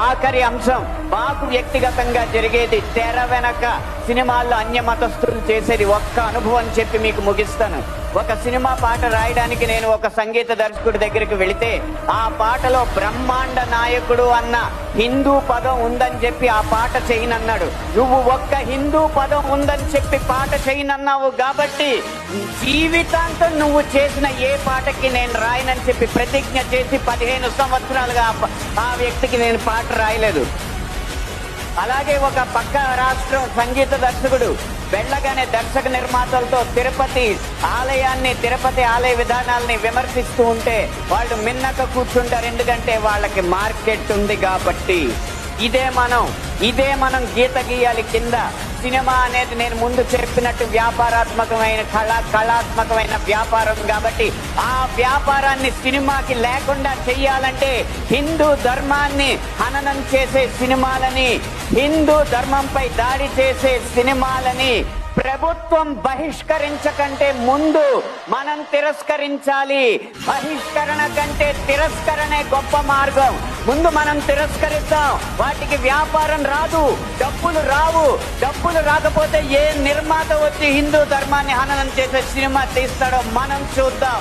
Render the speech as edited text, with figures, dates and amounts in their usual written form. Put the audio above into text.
ఆఖరి అంశం మాకు వ్యక్తిగతంగా జరిగేది తెర వెనక సినిమాల్లో అన్య మతస్థులు చేసేది ఒక్క అనుభవం చెప్పి మీకు ముగిస్తాను. ఒక సినిమా పాట రాయడానికి నేను ఒక సంగీత దర్శకుడి దగ్గరికి వెళితే ఆ పాటలో బ్రహ్మాండ నాయకుడు అన్న హిందూ పదం ఉందని చెప్పి ఆ పాట చేయనన్నాడు. నువ్వు ఒక్క హిందూ పదం ఉందని చెప్పి పాట చేయనన్నావు కాబట్టి జీవితాంతం నువ్వు చేసిన ఏ పాటకి నేను రాయనని చెప్పి ప్రతిజ్ఞ చేసి 15 సంవత్సరాలుగా ఆ వ్యక్తికి నేను పాట రాయలేదు. అలాగే ఒక పక్క రాష్ట్రం సంగీత దర్శకుడు వెళ్ళగానే దర్శక నిర్మాతలతో తిరుపతి ఆలయ విధానాలని విమర్శిస్తూ ఉంటే వాళ్ళు మిన్నక కూర్చుంటారు. ఎందుకంటే వాళ్ళకి మార్కెట్ ఉంది కాబట్టి. ఇదే మనం గీత గీయాలి కింద. సినిమా అనేది నేను ముందు చెప్పినట్టు వ్యాపారాత్మకమైన కళాత్మకమైన వ్యాపారం కాబట్టి ఆ వ్యాపారాన్ని సినిమాకి లేకుండా చెయ్యాలంటే హిందూ ధర్మాన్ని హననం చేసే సినిమాలని, హిందూ ధర్మంపై దాడి చేసే సినిమాలని ప్రభుత్వం బహిష్కరించకంటే ముందు మనం తిరస్కరించాలి. బహిష్కరణ కంటే తిరస్కరణే గొప్ప మార్గం. ముందు మనం తిరస్కరిద్దాం. వాటికి వ్యాపారం రాదు, డబ్బులు రావు. డబ్బులు రాకపోతే ఏ నిర్మాత వచ్చి హిందూ ధర్మాన్ని హననం చేసే సినిమా తీస్తాడో మనం చూద్దాం.